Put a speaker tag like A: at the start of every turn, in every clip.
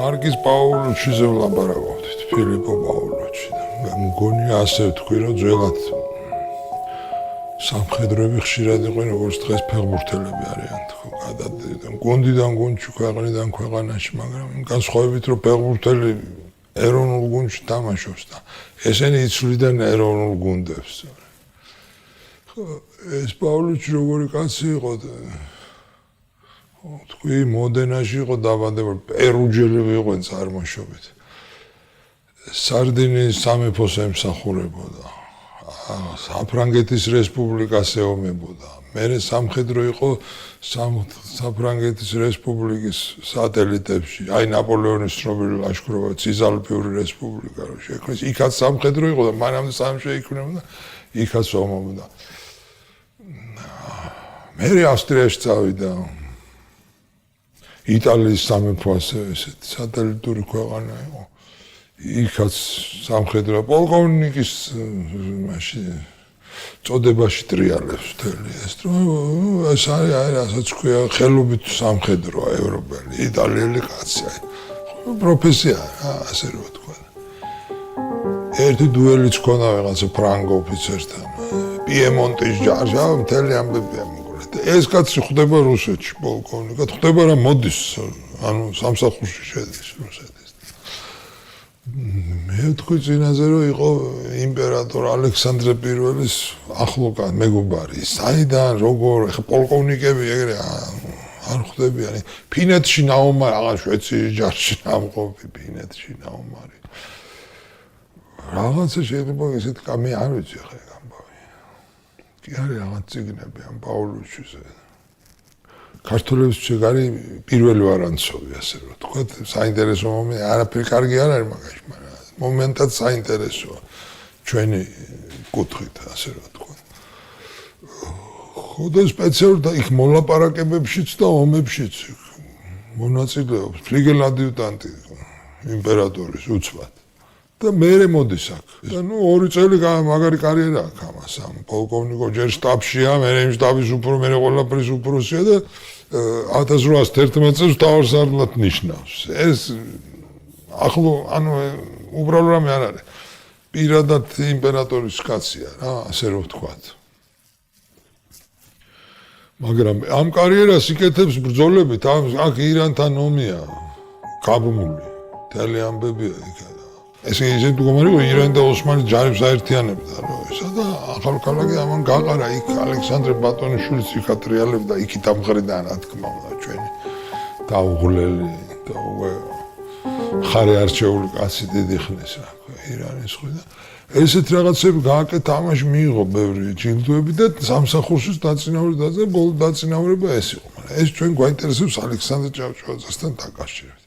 A: მარკიზ პაულუჩიზე ვლაპარაკობდით, ფილიპო პაულუჩი და მგონი ასე ვთქვი, რომ ძველად სამხედროები ხშირად იყვნენ, როგორც დღეს ფეხბურთელები არიან, თქო, გადადიოდნენ გუნდიდან გუნდში, ქვეყნიდან ქვეყანაში, მაგრამ განსხვავებით, რომ ფეხბურთელი ეროვნულ გუნდში თამაშობს და ესენი იცვლიდნენ ეროვნულ გუნდებს. ეს პაულუჩი როგორი კაცი იყო და თქვი მოდენაში იყო დაბადებული, პერუჯელები იყვნენ წარმოშობით. სარდინიის სამეფოს ემსახურებოდა. საფრანგეთის რესპუბლიკას ეომებოდა. მერე სამხედრო იყო საფრანგეთის რესპუბლიკის სატელიტებში. აი ნაპოლეონის ცნობილი ლაშქრობა, ციზალპიური რესპუბლიკა რო შექმნეს, იქაც სამხედრო იყო და მანამდე სამშე იქნებოდა, იქაც ომობდა. მერე ავსტრიაში წავიდა. იტალიის სამეფო ასევე ესეთი სატელიტური ქვეყანა იყო. იქაც სამხედრო პოლკოვნიკის მაშინ წოდებაში ტრიალებს მთელი ეს რომ ეს არის რასაც ქვია ხელობით სამხედროა ევროპელი იტალიელი კაცი პროფესია ასე რომ ვთქვა ერთი დუელიც ქონა რაღაცა ფრანგო ოფიცერთან პიემონტის ჯარში მთელი ამბებია მოგონეთ ეს კაცი ხდება რუსეთში პოლკოვნიკად ხდება რა მოდის ანუ სამსახურში შედის რუსეთში მე ვთქვი წინაზე რომ იყო იმპერატორ ალექსანდრე პირველის ახლო მეგობარი საიდან როგორ ხა პოლკოვნიკები ეგრე არ ხვდებიან ფინეთში ნაომარი რაღაც შვეიცარიის ჯარში ნამყოფი ფინეთში ნაომარი რაღაცა შეიძლება ესეთ კამი არ ვიცი ხა გამბავი კი არის რაღაც ციგნები ამ პაულუჩიზე ქართულების შეგარი პირველი ვარანცოვი ასე რომ თქვა საინტერესო მომენტი არაფერი კარგი არ არის მაგაში მაგრამ მომენტად საინტერესოა ჩვენი კუთხით ასე რომ თქვა ხოდა სპეციალურად იქ მოლაპარაკებებშიც და ომებშიც მონაწილეობს ფლიგელ ადიუტანტი იმპერატორის უცბად და მერე მოდის აქ და ნუ 2 წელი მაგარი კარიერა აქვს ამას ამ პოლკოვნიკო ჯერ შტაბშია მერე იმ შტაბის უფრო მერე ყველაფრის უფროსია და 1811 წელს თავარსარდლად ნიშნავს ეს ახლო ანუ უბრალოდ რამე არ არის პირადად იმპერატორის კაცია რა ასე რომ ვთქვათ მაგრამ ამ კარიერას იკეთებს ბრძოლებით აქ ირანთან ომია გაბმული მთელი ამბებია იქ ესე ისე მდგომარი რომ ირანი და ოსმალი ჯარებს აერთიანებდა რომ ესა და ახალქალაქი ამან გაყარა იქ ალექსანდრე ბატონიშვილის იქატრიალებდა იქით ამღრიდან რა თქმა უნდა ჩვენი დაუღლელი და ხარი არჩეული კაცი დიდი ხნის რა ირანის ხვიდა ესეთ რაღაცები გააკეთა ამაში მიიღო ბევრი ჯილდოები და სამსახურშიც დაწინაურდა და ბოლო დაწინაურება ეს იყო მაგრამ ეს ჩვენ გვაინტერესებს ალექსანდრე ჭავჭავაძესთან დაკავშირებით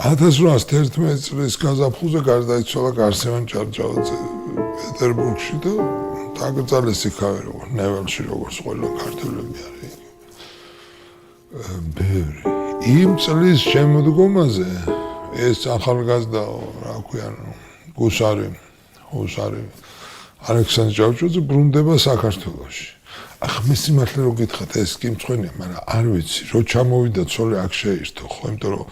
A: 1811 წლის გაზაფხულზე გარდაიცვალა გარსევან ჭავჭავაძე პეტერბურგში და დაკრძალეს იქავე როგორ ნეველში როგორც ყველა ქართველები არის ბევრი იმ წლის შემოდგომაზე ეს ახალგაზრდა რა ქვია გუსარი ალექსანდრე ჭავჭავაძე ბრუნდება საქართველოში ახ მის სიმართლე რო გითხრათ ეს კი მწვენია მაგრამ არ ვიცი რო ჩამოვიდა ცოლი აქ შეირთო ხო იმიტომ რომ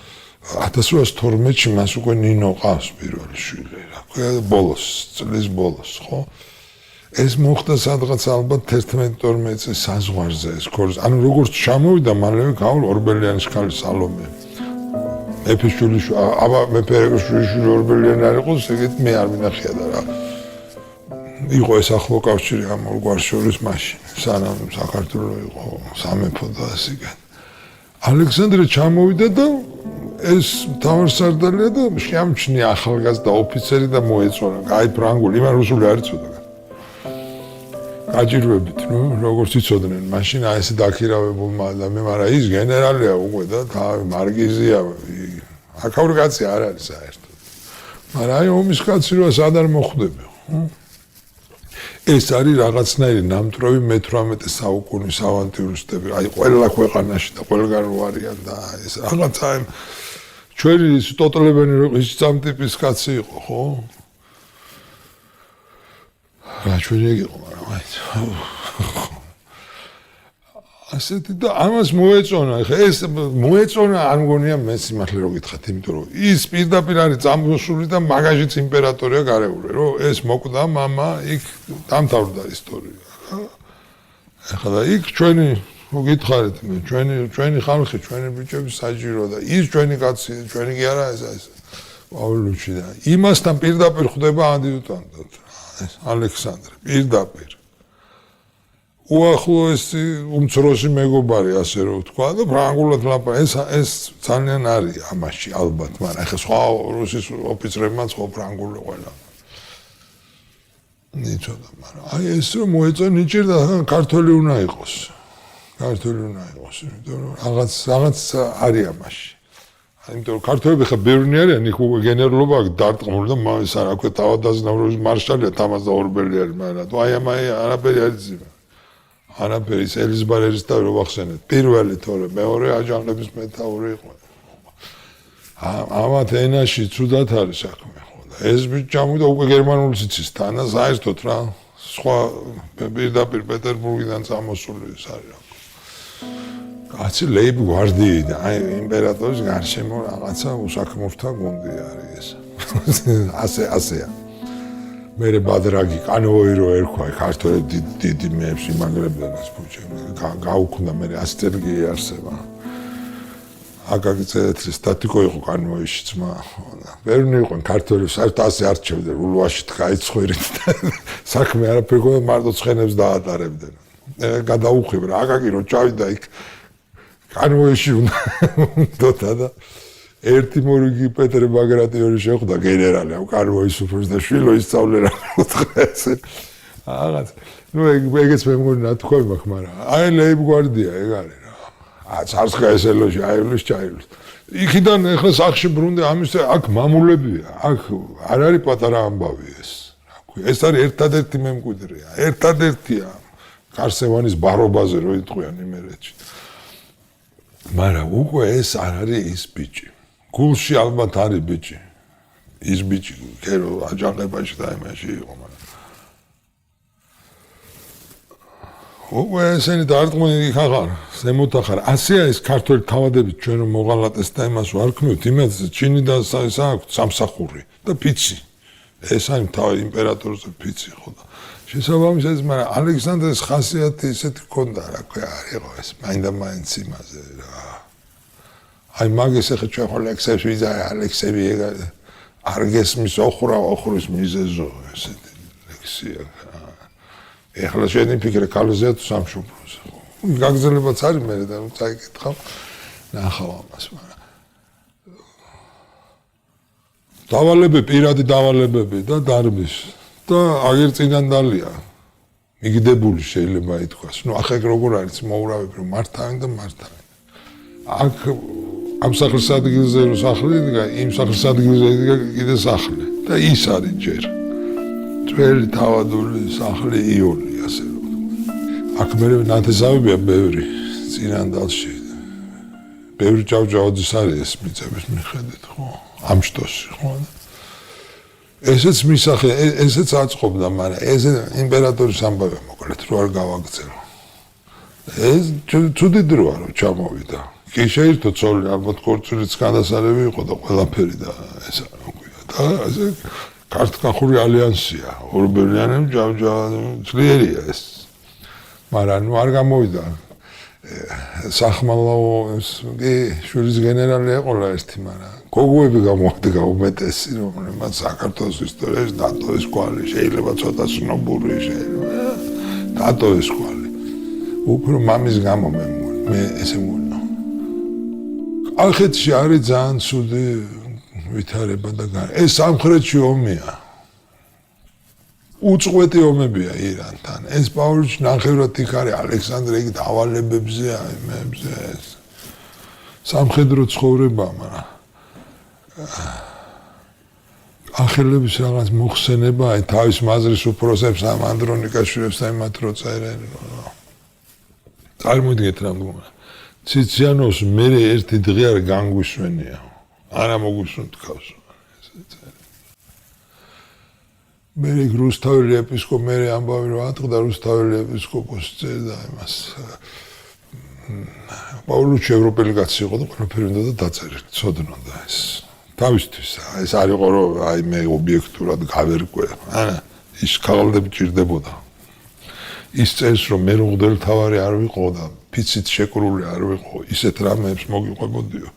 A: 1812-ში მას უკვე ნინო ყავს პირველი შვილი რა ქვია ბოლოს წლის ბოლოს ხო ეს მოხდა სადღაც ალბათ 11-12 წლის საზღვარზე ეს ქორს ანუ როგორც ჩამოვიდა მალევე გაულ ორბელიანის ქალი სალომე მეფეშვილი აბა მეფეშვილი ორბელიანი არ იყოს ეგეთ მე არ მინახია და რა იყო ეს ახლო კავშირი ამ ორ გვარს შორის მაშინ სანამ საქართველო იყო სამეფო და ასიგან ალექსანდრე ჩამოვიდა და ეს თავარსარდალია და შეამჩნია ახალგაზრდა ოფიცერი და მოეწონა აი ფრანგული იმან რუსული არ იცოდა გაჭირვებით ნუ როგორც იცოდნენ მაშინ აი ესე დაქირავებულმა ადამიანმა მაგრამ ის გენერალია უკვე და თავი მარკიზია აქაური კაცი არ არის საერთოდ მაგრამ აი ომის კაცი რა სად არ მოხვდები ეს არის რაღაცნაირი ნამტვრევი მე-18 საუკუნის ავანტიურისტები აი ყველა ქვეყანაში და ყველგან რო არიან და ეს რაღაცა ჩვენი ტოტლებენი ის ამ ტიპის კაცი იყო ხო რა ჩვენი იყო მაგრამ აი ასეთი და ამას მოეწონა, ხა ეს მოეწონა არ მგონია მე სიმართლე რო გითხრათ, იმიტომ რომ ის პირდაპირ არის წამოსული და მაგაშიც იმპერატორია გარეული, რომ ეს მოკვდა მამა, იქ დამთავრდა ისტორია, ხა? ახლა და იქ ჩვენი გითხარით მე, ჩვენი ხალხი, ჩვენი ბიჭები საჭირო და ის ჩვენი კაცი, ჩვენი კი არა ეს პავლუჩი და იმასთან პირდაპირ ხვდება ადიუტანტად, ეს ალექსანდრე, პირდაპირ. უახლოესი უმცროსი მეგობარი ასე რომ ვთქვა და ფრანგულად ეს ძალიან არის ამაში ალბათ, მაგრამ ახლა სხვა რუსის ოფიცრებმა სხვა ფრანგული ყველა. ნიჭოდა, მაგრამ აი ეს რომ მოეწონა ნიჭირდა ქართველი უნდა იყოს. ქართველი უნდა იყოს, იმიტომ რომ რაღაც არის ამაში. იმიტომ რომ ქართველები ხა ბევრი არიან, იქ გენერლობა დარტყმული და ის არა ქვე თავადაზნაურის მარშალია თამაზ და ორბელი არის, მაგრამ აი არაფერი არის ძიმა. არაფერი ის ელიზბარერის და რო ვახსენეთ პირველი თორე მეორე აჯანყების მეთაური იყო ამათ ენაში ცუდად არის საქმე ხო და ეს ბიჭი ჩამოვიდა უკვე გერმანულიც იცის თან და საერთოდ რა სხვა პირდაპირ პეტერბურგიდან წამოსული ის არის კაცი ლეიბგვარდიი და აი იმპერატორის გარშემო რაღაცა უსაქმურთა გუნდი არის ეს ასეა მერე ბადრაგი კანოი რო ერქვა ქართველები დიდი მეებს იმაგრებდნენ ეს ბუჩები გაუქმდა მერე 100 წელი იარსება აკაკი სტატიკო იყო კანოიში ძმა ვერნი იყო ქართველებს საერთოდ ასე არჩევდნენ ულვაშით გაიცხვერით საქმე არაფერი ხო მარტო ცხენებს დაატარებდნენ გადაუხვივრა აკაკი რო ჩავიდა იქ კანოიში უნდა და ერთი მორიგი პეტრე ბაგრატიონი შეხვდა გენერალი ამ კარვოის უფროს და შვილო ისწავლე რა უთხრეს რაღაც ნუ ეგეც მე მგონი ნათქვამი მაქვს მაგრამ აი ლეიბგვარდია ეგ არის რა ცარცხა ესელოში აივლეს ჩაივლეს იქიდან ეხლა სახში ბრუნდე ამის აქ მამულებია აქ არ არის პატარა ამბავი ეს რა ქვია ეს არის ერთადერთი მემკვიდრეა ერთადერთია გარსევანის ბარობაზე რო იტყვიან იმერეთში მაგრამ უკვე ეს არ არის ის ბიჭი გულში ალბათ არის ბიჭი ის ბიჭი კერო აჯანყებაში და იმაში იყო მაგრამ უკვე ესენი დარტყმული იქ აღარ ზემოთ ახარ ასეა ეს ქართველი თავადები ჩვენ რომ მოღალატეს და იმას ვარ ქმნით იმას ჩინიდან საერთოდ სამსახური და ფიცი ეს არის თავი იმპერატორზე ფიცი ხო და შესაბამისად მაგრამ ალექსანდრეს ხასიათი ისეთი ჰქონდა რა ქვია არ იყო ეს მაინდა-მაინც იმაზე რა აი მაგის ახლა ჩვენ ხო ლექსებს ვიზარე ალექსები არ გესმის ოხურის მიზეზო ესეთი ლექსია ახლა შენი ფიქრე კალოზეა თუ სამშობლოზე გაგზელებაც არის მე და წაიკითხავ ნახავ ამას მაგრამ დავალებები პირადი დავალებები და დარბის და აგერ წინანდალია მიგდებული შეიძლება ითქვას ნუ ახლა როგორ არის მოურავები რომ მართავენ და მართავენ აქ ამ სახლის ადგილზე რო სახლი იდგა, იმ სახლის ადგილზე იდგა კიდე სახლი და ის არის ჯერ. ძველი თავადული სახლი იული ასე რომ. აქ მე ნათესავებია ბევრი წინანდალში. ბევრი ჭავჭავაძის არის ეს მიწების მიხედვით, ხო? ამ შტოში, ხო? ესეც მისახე, ესეც აწყობდა, მაგრამ ეს იმპერატორის ამბავია მოკლედ რო არ გავაგრძელო. ეს ცუდი დროა რომ ჩამოვიდა. კი შეირთო ცოლი ალბათ კორწილიც გადასარევი იყო და ყველაფერი და ეს აკვია და ასე ქართლ-კახური ალიანსია ორბელიანები ძლიერია ეს მაგრამ ნუ არ გამოვიდა სახმალო კი შურის გენერალი ეყოლა ერთი მაგრამ გოგოები გამოვიდა უმეტესი რომელმაც საქართველოს ისტორიაში დატოვეს კვალი შეიძლება ცოტა ცნობური შეიძლება დატოვეს კვალი უფრო მამის გამო მე ესე ალხეთში არის ძალიან ცუდი ვითარება და ეს სამხრეთში ომია. უწყვეტი ომებია ირანთან. ეს პავლუჩი ნახევრად იქ არის ალექსანდრე იქ დავალებებზე, აიმებზე ეს. სამხედრო ცხოვრება, მაგრამ ახელების რაღაც მოხსენება, აი თავის მაზრის უფროსებს, ამ ანდრონიკაშვილებს და იმათ რო წერენ. წარმოიდგინეთ რა მგონა. ციციანოს მე ერთი დღე არ განგვისვენია. არა მოგვისვენ თქავს. მე რუსთაველი ეპისკოპოსი მე ამბავი რომ ატყდა რუსთაველი ეპისკოპოსი წერდა იმას პაულუჩი ევროპელი კაცი იყო და ყველაფერი უნდა დაწერილი, ცოდნოდა ეს. თავისთვის ეს არ იყო რომ აი მე ობიექტურად გავერკვე, ის ქაღალდები ჭირდებოდა. ის წეს რომ მე მღვდელთავარი არ ვიყო და ფიცით შეკრული არ ვიყო, ისეთ რამეებს მოგიყვებოდიო.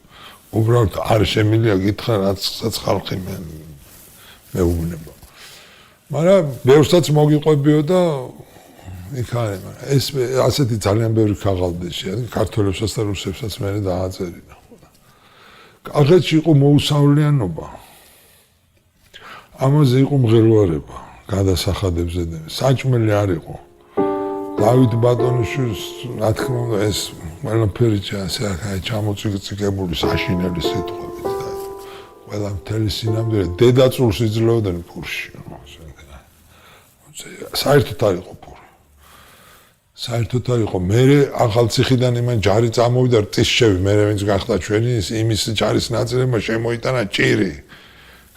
A: უბრალოდ არ შემილია გითხრა რაც ხალხი მეუბნება. მაგრამ ბევრსაც მოგიყვებიო და იქ არის, მაგრამ ეს ასეთი ძალიან ბევრი ქაღალდეში, ქართველებსაც და რუსებსაც მე დააწერინა. კახეთში იყო მოუსავლიანობა. ამაზე იყო მღელვარება, გადასახადებზე და საჭმელი არ იყო. დავით ბატონიშვილს, რა თქმა უნდა, ეს ყველაფერი ასე ჩამოწიგებული საშინელი სიტყვებით და ყველა მთელი სინამდვილე დედაწულს იძლეოდნენ ფურში. საერთოდ არ იყო ფური. საერთოდ არ იყო. მე ახალციხიდან იმან ჯარი წამოვიდა რწისშევი, მე ვინც გახდა ჩვენი იმის ჯარის ნაწილება შემოიტანა ჭირი.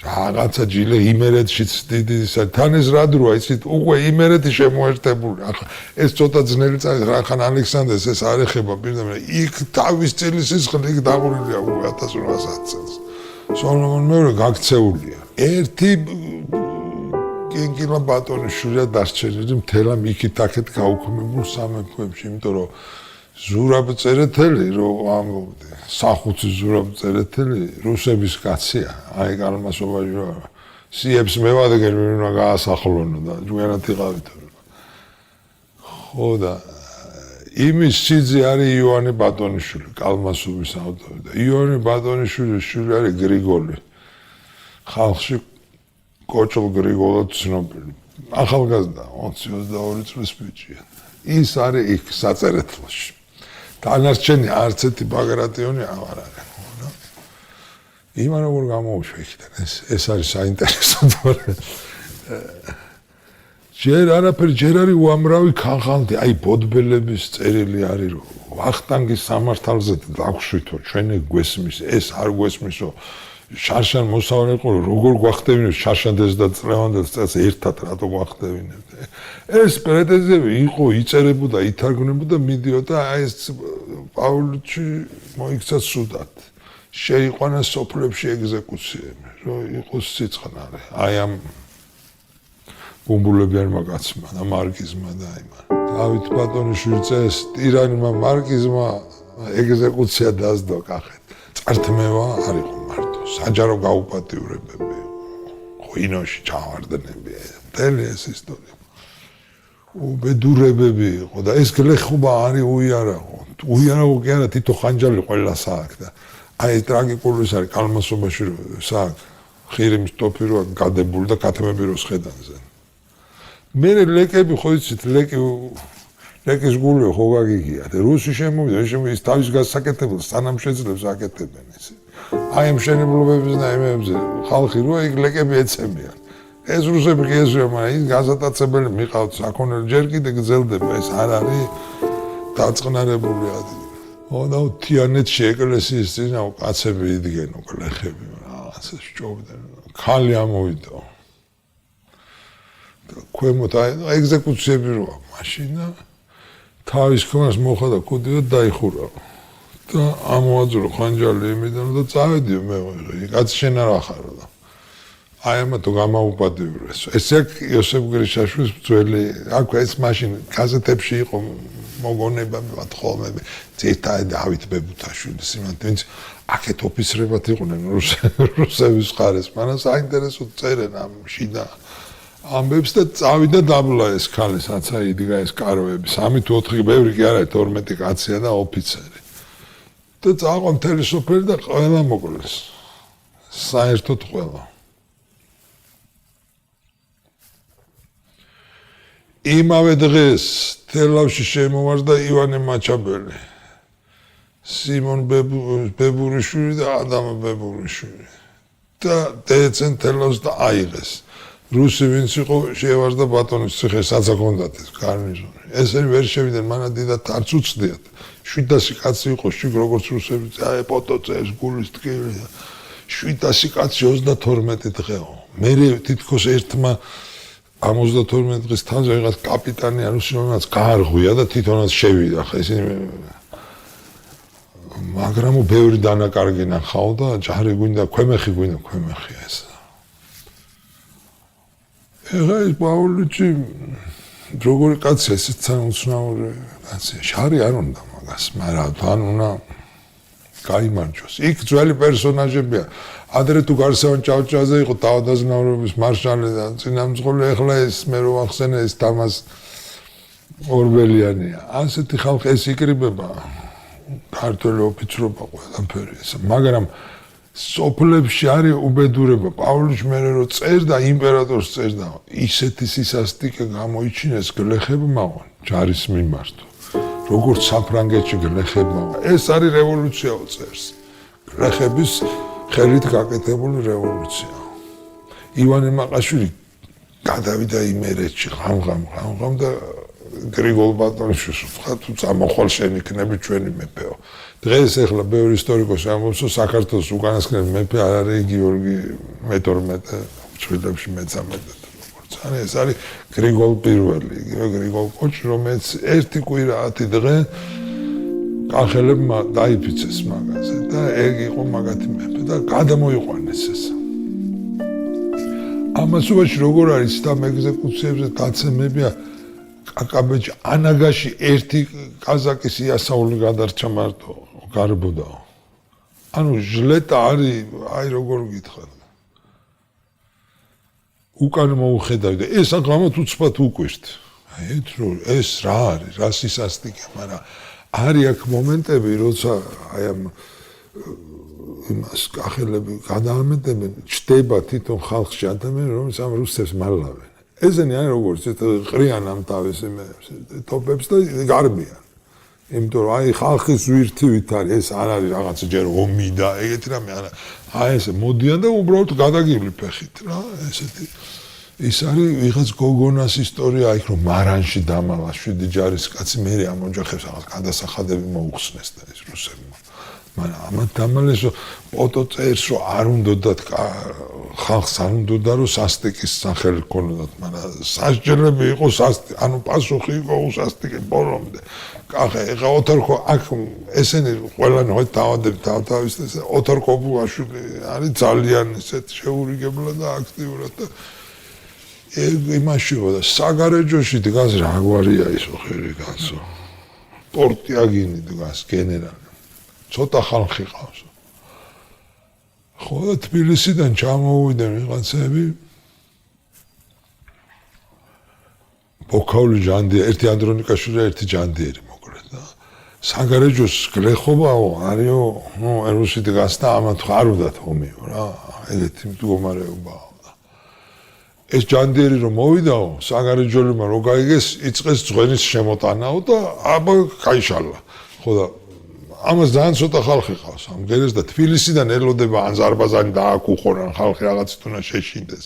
A: რაღაცა ჯილე იმერეთშიც დიდი თან ეს რა დროა იცით უკვე იმერეთი შემოერთებული ახლა ეს ცოტა ძნელი წარი რახან ალექსანდრეს ეს არ ეხება პირდაპირ იქ თავის წილის სისხლი იქ დაღურულია უკვე 1800 წელს სოლომონ მეორე გაქცეულია ერთი კინკილა ბატონიშვილია დასჩენილი მთელა იქით-აქეთ გაუქმებულ სამეფოებში იმიტომ რომ ზურაბ წერეთელი რომ ამბობდი სახუცი ზურაბ წერეთელი რუსების კაცია აი კალმასობაში რა სიებს მევადგენ ვინ უნდა გაასახლონო და ჯვენად იყავით ხო და იმის სიძე არის ივანე ბატონიშვილი კალმასობის ავტორი და ივანე ბატონიშვილის შვილი არის გრიგოლი ხალხში კოჭო გრიგოლად ცნობილი ახალგაზრდა 20-22 წლის ბიჭია ის არის იქ საწერეთლოში დანარჩენი არც ერთი ბაგრატიონი არ არის. იმან როგორ გამოუშვა იქიდან ეს არის საინტერესო თორე. ჯერ არის უამრავი ქაღალდი, აი ბოდბელების წერილი არის რომ ვახტანგის სამართალზე დაგვშვითო ჩვენი გვესმის, ეს არ გვესმისო შარშან მოსავალი იყო როგორ გვახტევინებს შარშანდეს და წლევანდელს წელს ერთად რატო გვახტევინებთ ეს პრეტენზიები იყო იწერებოდა ითარგმნებოდა მიდიოდა აი ეს პაულუჩი მოიქცა სუდად შეიყვანა სოფლებში ეგზეკუციები რომ იყოს სიცხნარე აი ამ ბუმბულებიანმა კაცმა და მარკიზმა და იმან დავით ბატონიშვილს წეს ტირანმა მარკიზმა ეგზეკუცია დასდო კახეთ წართმევა არ იყო მარტო საჯარო გაუპატიურებები ღვინოში ჩავარდნები მთელი ეს ისტორია უბედურებები იყო და ეს გლეხობა არის უიარაღო კი არა თითო ხანჯალი ყველას აქვს და აი ტრაგიკული ის არის კალმასობაში რომ საქმე ხირიმის ტოფი რო გადებული და კათმები რო შედანზე მე ლეკები ხო იცით ლეკის გული ხო გაგიგია და რუსი შემოვიდა ის თავის გასაკეთებელს სანამ შეძლებს აკეთებენ ისე აი ამ შენებლობების და იმებზე ხალხი რო იქ ლეკები ეცემიან ეს რუსები კი ესვია მაგრამ ის გასატაცებელი მიყავთ საქონელი ჯერ კიდე გრძელდება ეს არ არის დაწყნარებული ადგილი და თიანეთში ეკლესიის წინა კაცები იდგენ უკლეხები რაღაცა სჯობდნენ ხალი ამოვიდა ქვემოთ ეგზეკუციები როა მაშინ თავის ქმარს მოხდა კუდი და დაიხურა და ამოაძრო ხანჯალი იმიდან და წავედიო მე კაც შენ არ ახარო და აი ამათო გამაუპატიურეს ესე იოსებ გრიშაშვილის ძველი აქვე ეს მაშინ გაზეთებში იყო მოგონება მათ ხოლმე ძირითადად დავით ბებუთაშვილის იმათ ვინც აქეთ ოფიცრებად იყვნენ რუსების მხარეს მაგრამ საინტერესო წერენ ამ შიდა ამბებს და წავიდა დაბლა ეს ქალი საცა იდგა ეს კაროები 3 თუ 4 ბევრი კი არა 12 კაცია და ოფიცერი და წავა მთელი სოფელი და ყველა მოკლეს საერთოდ ყველა იმავე დღეს თელავში შემოვარდა ივანე მაჩაბელი სიმონ ბებურიშვილი და ადამ ბებურიშვილი და დეცენ თელავს და აიღეს რუსი ვინც იყო შეევარდა ბატონის ციხე საწაკონდათ ეს გარნიზონი ესენი ვერ შევიდნენ მანამ დიდად არც უცდიათ 700 კაცი იყო შიგ როგორც რუსები აი პოტოწეს გულის ტკივილი 700 კაცი 32 დღეო მე თითქოს ერთმა 72 დღის თავზე რაღაც კაპიტანი რუსი რომელიც გაარღვია და თვითონაც შევიდა ხა ისინი მაგრამ ბევრი დანაკარგი ნახავ და ჯარი გვინდა ქვემეხი ეს. ეხლა ეს პაულუჩი როგორი კაცია ესეც უცნაური კაცია. შარი არ უნდა მაგას, მაგრამ თან უნდა გაიმარჯოს. იქ ძველი პერსონაჟებია. ადრე თუ გარსევან ჭავჭავაძე იყო თავდაზნაურობის მარშალი და წინამძღოლი ეხლა ეს მე რო ახსენე ეს თამას ორბელიანია. ასეთი ხალხი ეს იკრიბება ქართული ოფიცრობა ყველაფერი ეს. მაგრამ სოფლებში არის უბედურება. პავლუჩი მე რო წერდა იმპერატორს წერდა ისეთი სისასტიკე გამოიჩინეს გლეხებმა ჯარის მიმართ. როგორც საფრანგეთში გლეხებმა. ეს არის რევოლუციაო წერს. გლეხების ხელით გაკეთებული რევოლუცია. ივანე მაყაშვილი გადავიდა იმერეთში ღამ და გრიგოლ ბატონიშვილს ვთქვა თუ წამოხვალ შენ იქნები ჩვენი მეფეო. დღეს ახლა ბევრი ისტორიკოსი ამბობს რომ საქართველოს უკანასკნელი მეფე არ არის გიორგი მე-12 წლებში მე-13 როგორც არის ეს არის გრიგოლ პირველი იგივე გრიგოლ კოჩი რომელიც ერთი კვირა 10 დღე კახელებმა დაიფიცეს მაგაზე და ეგ იყო მაგათი მეფე და გადამოიყვანეს ეს. ამასობაში როგორ არის და ეგზეკუციებზე დაცემებია კაკაბეჭ ანაგაში ერთი კაზაკის იასაული გადარჩა მარტო გარბოდაო. ანუ ჟლეტა არის აი როგორ გითხრათ. უკან მოუხედავი და ეს აღამათ უცბად უკვირთ. აი ეს რა არის, რა სისასტიკე, მაგრამ არის აქ მომენტები, როცა აი ამ იმას კახელები გადაამეტებენ, ჩდება თვითონ ხალხში ადამიანი, რომელიც ამ რუსებს მალავენ. ესენი არის როგორც ყრიან ამ თავის ტოპებს და გარბიან. იმიტომ რომ აი ხალხის ვირთივით არის ეს არ არის რაღაცა ჯერ ომი და ეგეთი რამე არა. აი ესე მოდიან და უბრალოდ გადაგივლი ფეხით რა ესეთი ის არის ვიღაც გოგონას ისტორია იქ რომ მარანში დამალა 7 ჯარის კაცი მე ამ ოჯახებს რაღაც გადასახადები მოუხსნეს და ეს რუსებმა. მაგრამ ამათ დამალეს რომ პოტო წერს რომ არ უნდათ ხალხს არ უნდა რომ სასტიკის სახელი ქონოდათ, მაგრამ სასჯელები იყო ანუ პასუხი იყო უსასტიკე ბოლომდე. კახე ეხა ოთარქო აქ ესენი ყველანი ხო დავადებ თავთავის ეს ოთარქო ბუაშვილი არის ძალიან ისეთ შეურიგებლად და აქტიურად და იმაშიო და საგარეჯოში დგას რა გვარია ის ხერი განსო. პორტიაგინი დგას გენერალი. ცოტა ხალხი ყავს. ხო და თბილისიდან ჩამოვიდნენ ვიღაცები ბოქაული ჟანდი ერთი ანდრონიკაშვილი ერთი ჟანდიერი მოკლედ და საგარეჯოს გლეხობაო არისო ნუ რუსი დგას და ამათ არ უნდათ ომიო რა ეგეთი მდგომარეობაა და ეს ჟანდიერი რომ მოვიდაო საგარეჯოლებმა რო გაიგეს იწყეს ძღვენის შემოტანაო და აბა გაიშალა ხო და ამას ძალიან ცოტა ხალხი ყავს ამ გერეს და თბილისიდან ელოდება ან ზარბაზანი დააკუხორან ხალხი რაღაც თუნა შეშინდეს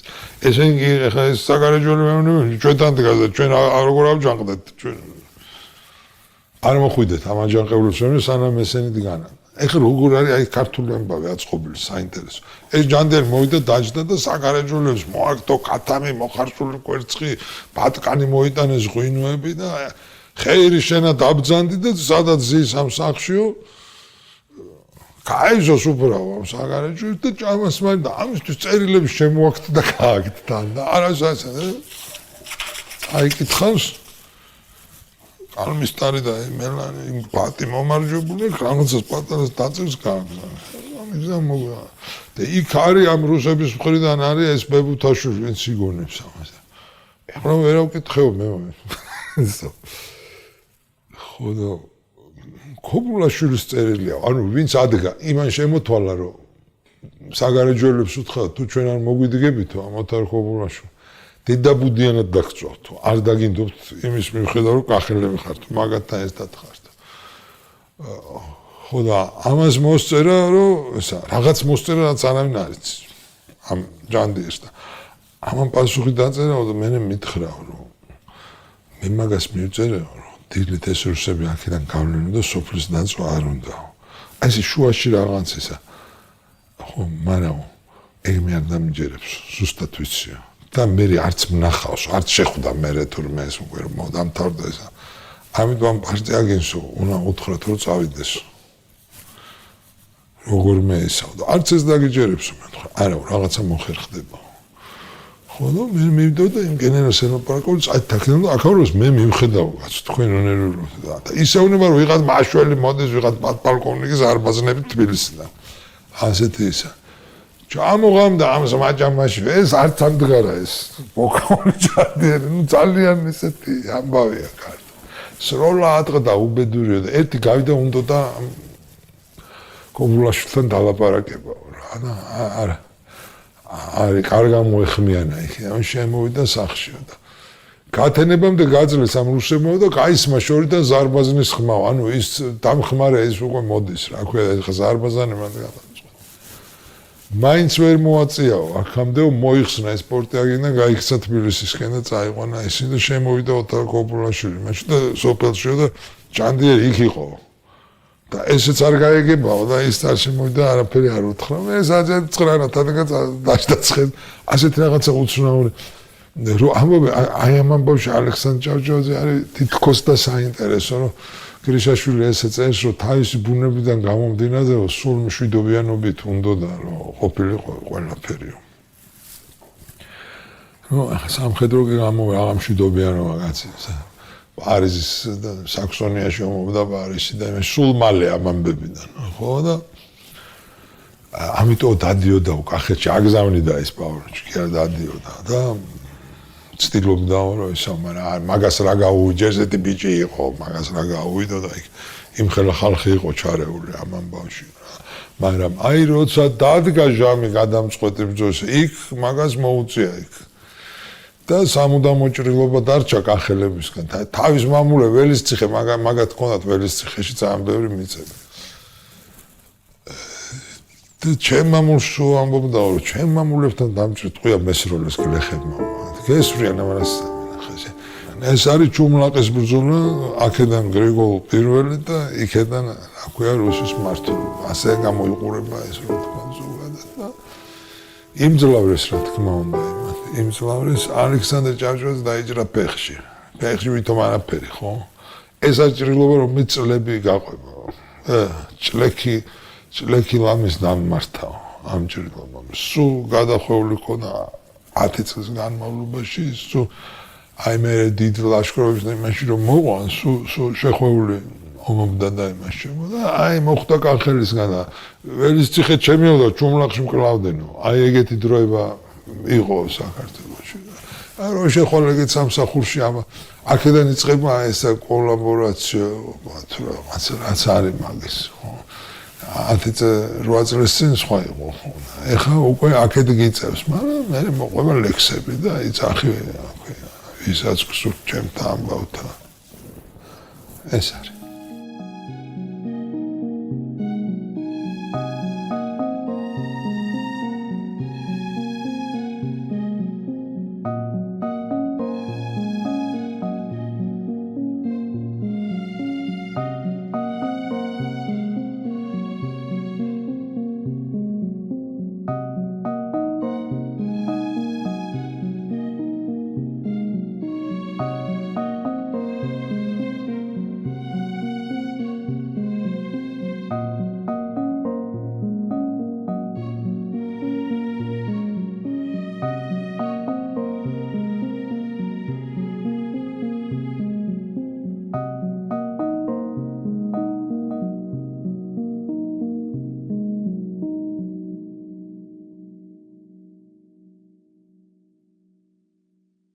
A: ესენი ეხა ეს საგარეჯოლებმა ჩვენთან დგას და ჩვენ როგორ ავჯანყდეთ ჩვენ არ მოხვიდეთ ამ აჯანყებულებს რომ სანამ ესენი დგანან ეხლა როგორ არის აი ქართული ამბავი აწყობილი საინტერესო ეს ჟანდერი მოვიდა დაჯდა და საგარეჯოლებებს მოაქტო კათამი მოხარშული კვერცხი ბატკანი მოიტანეს ღვინოები და ხეირი შენა დაბძანდი და სადაც ზის ამ სახშიო გაიზოს უბრალო ამ საგარეჯოს და ჭამას მან და ამისთვის წერილები შემოაქვთ და გააკთ თან და არასას აი კითხავს კალმისტარი და მელანი ბატი მომარჯვებული რაღაცას პატარას დაწერს გააგზავნა ამისა მოგა და იქ არის ამ რუსების მხრიდან არის ეს ბებუთაშვილი ვინც იგონებს ამას ეხლა ვერ ავკითხეო მე ისო ხოდა ქობულაშვილის წერილია, ანუ ვინც ადგა, იმან შემოთვალა რომ საგარეჯოელებს უთხრა თუ ჩვენ არ მოგვიდგებითო ამ ოთარ ქობულაშვილი დედაბუდიანად დაგწვავთ, არ დაგინდობთ იმის მიუხედავად რომ კახელები ხართ, მაგათთან ერთად ხართ. ხოდა ამას მოსწერა რომ ესა რაღაც მოსწერა რაც არავინ არ იცის ამ ჟანდიერს და ამან პასუხი დაწერაო და მე მითხრაო რომ მე მაგას მივწერეო დილით ეს რუსები აქედან გავლენენ და სოფლის დაწვა არ უნდაო. აი ეს შუაში რაღაც ისა. ხო, მაგრამ ეგ მე არ დამიჯერებს, ზუსტად ვიციო. და მე არც მნახავს, არც შეხვდა მე თურმე ეს უკვე მომდამთავრდა ესა. ამიტომ პარტიაგენსო უნდა უთხრათ რომ წავიდეს. როგორმე ესაო და არც ეს დაგიჯერებს უმეთქვა არა რაღაცა მოხერხდება ხო და მე მივიდოდა იმ გენერალ სენოპარაკოვის აი თაქნან და აქაუროს მე მივხედავ კაც თქვენ უნერურო და ისეუნება რომ ვიღაც მაშველი მოდის ვიღაც პალკოვნიკის არბაზნები თბილისიდან ასეთი ისა ჩამოღამდა ამ მაჯამაში ეს არც ამდგარა ეს მოკაული ჩადიერი ნუ ძალიან ისეთი ამბავია კარგი სროლა ატყდა უბედურიო და ერთი გავიდა უნდა და კომულაშვილთან დალაპარაკებაო რა და არა არის კარგა მოეხმიანა იქ ამ შემოვიდა სახშიო და გათენებამდე გაძლეს ამ რუსებმა და კაისმა შორიდან ზარბაზნის ხმაო ანუ ის დამხმარე ის უკვე მოდის რა ქვია ეხა ზარბაზანებმა მაინც ვერ მოაწიაო აქამდე მოიხსნა ეს პორტიაგიდან და გაიქცა თბილისისკენ და წაიყვანა ისინი და შემოვიდა ოთარ კოპულაშვილი მაშინ და სოფელშიო და ჭანდიერი იქ იყო და ესეც არ გაეგებაო და ის არ შემოვიდა არაფერი არ უთხრა მე საჯერ ცხრანა თანაგაც დაშდაცხენ ასეთი რაღაცა უცნაური რომ ამბობენ აი ამ ამბავში ალექსანდრე ჭავჭავაძე არის თითქოს და საინტერესო რომ გრიშაშვილი ესე წერს რომ თავისი ბუნებიდან გამომდინარე სულ მშვიდობიანობით უნდოდა რომ ყოფილიყო ყველაფერი რომ სამხედრო გამოვე აღარ მშვიდობიანობა კაცი პარიზის და საქსონიაში ომობდა პარიზში და მე სულ მალე ამ ამბებიდან ხო და ამიტომ დადიოდა კახეთში აგზავნიდა ეს პავროჩი კი არ დადიოდა და ცდილობდა რომ ისო მაგრამ მაგას რა გაუვიჯეს ეთი ბიჭი იყო მაგას რა გაუვიდო და იმ ხელა ხალხი იყო ჩარეული ამ ამბავში მაგრამ აი როცა დადგა ჟამი გადამწყვეტი ბრძოლას იქ მაგას მოუწია იქ და სამუდამო ჭრილობა დარჩა კახელებისგან თავის მამულე ველისციხე მაგათ ჰქონდათ ველისციხეში ძალიან ბევრი მიწები და ჩემ მამულს ამბობდა რომ ჩემ მამულებთან დამჭრით ყია მესროლეს გლეხებმა გესვრიან ამას ეს არის ჩუმლაყის ბრძოლა აქედან გრიგოლ პირველი და იქედან რა ქვია რუსის მმართველობა ასე გამოიყურება ეს რა თქმა უნდა და იმძლავრეს რა თქმა უნდა იმძლავრეს ალექსანდრე ჭავჭავაძე დაიჭრა ფეხში ვითომ არაფერი ხო ეს აჭრილობა რომ მიწლები გაყვება ჭლექი ლამის დამმართაო ამ ჭრილობამ სულ გადახვეული ხონა 10 წლის განმავლობაში სულ აი მე დიდ ლაშქრობის და იმაში რომ მოყვან სულ შეხვეული ომობდა და იმაში და აი მოხდა კახელისგან და ველისციხე ჩემიო და ჩუმლახში მკლავდენო აი ეგეთი დროება იყო საქართველოში აი რომ შეხვალ ეგეთ სამსახურში აქედან იწყება ესა კოლაბორაციო თუ რაღაც არის მაგის ხო 8 წლის წინ სხვა იყო ეხა უკვე აქეთ გიწევს მაგრამ მე მოყვება ლექსები და იცახი ვისაც გსურთ ჩემთან ამბავთა ეს არის